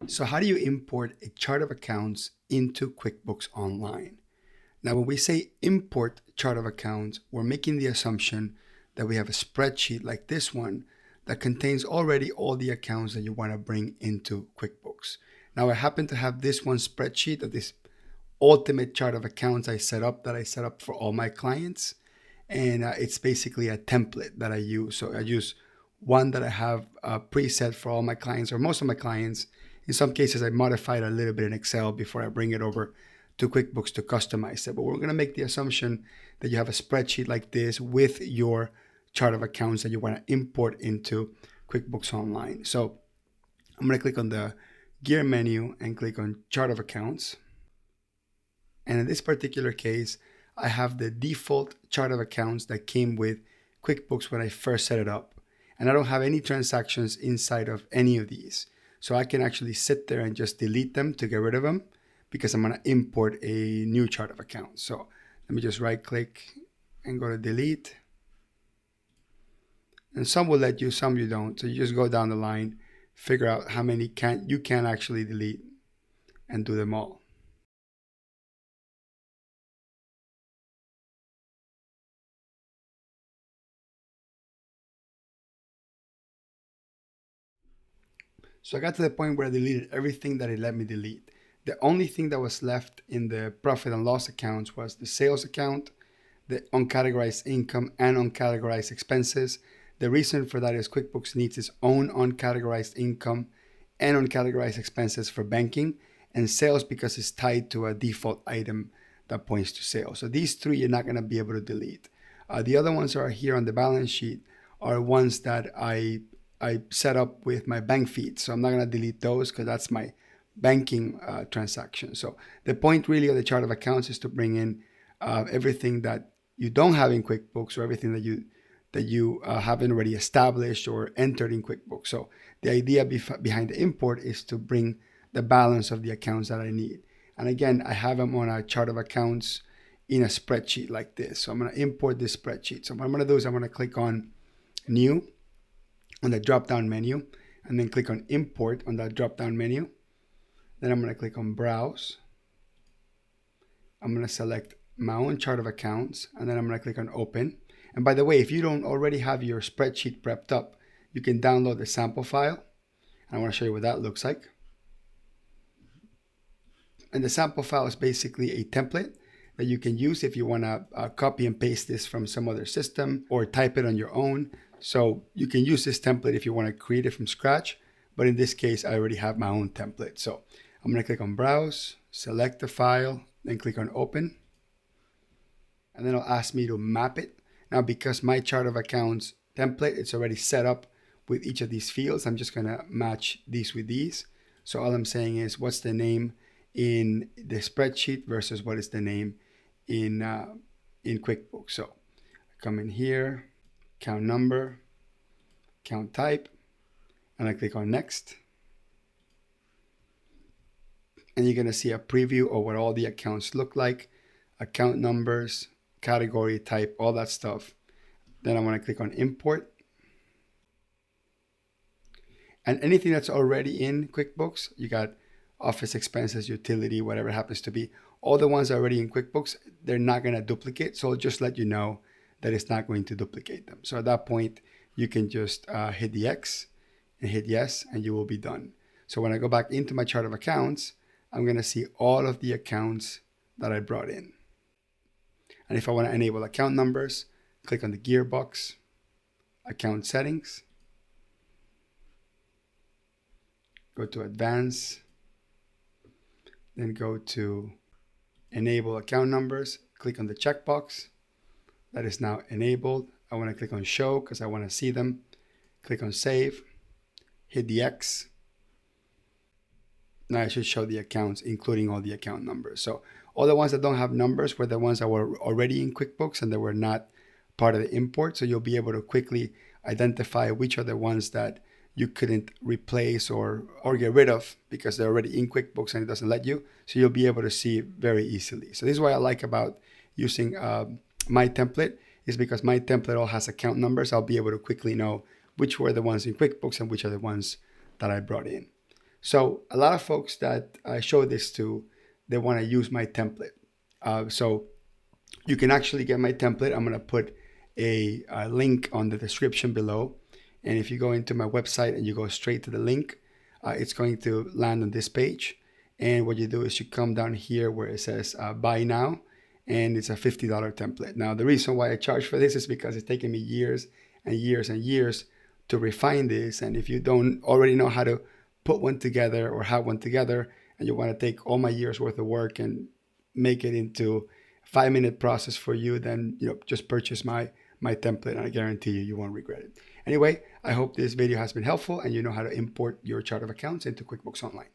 So how do you import a chart of accounts into QuickBooks Online? Now, when we say import chart of accounts, we're making the assumption that we have a spreadsheet like this one that contains already all the accounts that you want to bring into QuickBooks. Now, I happen to have this one spreadsheet of this ultimate chart of accounts I set up for all my clients. And it's basically a template that I use. So I use one that I have preset for all my clients or most of my clients. In some cases, I modify it a little bit in Excel before I bring it over to QuickBooks to customize it. But we're going to make the assumption that you have a spreadsheet like this with your chart of accounts that you want to import into QuickBooks Online. So I'm going to click on the gear menu and click on chart of accounts. And in this particular case, I have the default chart of accounts that came with QuickBooks when I first set it up. And I don't have any transactions inside of any of these. So I can actually sit there and just delete them to get rid of them because I'm going to import a new chart of accounts. So let me just right click and go to delete. And some will let you, some you don't. So you just go down the line, figure out how many you can actually delete and do them all. So I got to the point where I deleted everything that it let me delete. The only thing that was left in the profit and loss accounts was the sales account, the uncategorized income, and uncategorized expenses. The reason for that is QuickBooks needs its own uncategorized income and uncategorized expenses for banking, and sales because it's tied to a default item that points to sales. So these three you're not going to be able to delete. The other ones that are here on the balance sheet are ones that I set up with my bank feed. So I'm not going to delete those because that's my banking transaction. So the point really of the chart of accounts is to bring in everything that you don't have in QuickBooks or everything that you haven't already established or entered in QuickBooks. So the idea behind the import is to bring the balance of the accounts that I need. And again, I have them on a chart of accounts in a spreadsheet like this. So I'm going to import this spreadsheet. So what I'm going to do is I'm going to click on New on the drop down menu and then click on Import on that drop down menu. Then I'm going to click on Browse. I'm going to select my own chart of accounts and then I'm going to click on Open. And by the way, if you don't already have your spreadsheet prepped up, you can download the sample file. And I want to show you what that looks like. And the sample file is basically a template that you can use if you want to copy and paste this from some other system or type it on your own. So you can use this template if you want to create it from scratch. But in this case, I already have my own template. So I'm going to click on Browse, select the file, then click on Open. And then it'll ask me to map it. Now, because my chart of accounts template, it's already set up with each of these fields, I'm just going to match these with these. So all I'm saying is what's the name in the spreadsheet versus what is the name in QuickBooks. So I come in here, account number, account type, and I click on Next. And you're going to see a preview of what all the accounts look like, account numbers, category type, all that stuff. Then I want to click on Import. And anything that's already in QuickBooks, you got office expenses, utility, whatever it happens to be. All the ones already in QuickBooks, they're not going to duplicate. So I'll just let you know that it's not going to duplicate them. So at that point, you can just hit the X and hit yes, and you will be done. So when I go back into my chart of accounts, I'm going to see all of the accounts that I brought in. And if I want to enable account numbers, click on the gearbox, account settings, go to advanced, then go to enable account numbers, click on the checkbox. That is now enabled. I want to click on show because I want to see them. Click on save, hit the X. Now I should show the accounts, including all the account numbers. So all the ones that don't have numbers were the ones that were already in QuickBooks and they were not part of the import. So you'll be able to quickly identify which are the ones that you couldn't replace or get rid of because they're already in QuickBooks and it doesn't let you. So you'll be able to see very easily. So this is what I like about using my template is because my template all has account numbers. I'll be able to quickly know which were the ones in QuickBooks and which are the ones that I brought in. So a lot of folks that I show this to, they want to use my template. So you can actually get my template. I'm going to put a link on the description below. And if you go into my website and you go straight to the link, it's going to land on this page. And what you do is you come down here where it says buy now, and it's a $50 template. Now, the reason why I charge for this is because it's taken me years and years and years to refine this. And if you don't already know how to put one together or have one together, and you want to take all my years worth of work and make it into a 5-minute process for you, then just purchase my template, and I guarantee you won't regret it. Anyway, I hope this video has been helpful and you know how to import your chart of accounts into QuickBooks Online.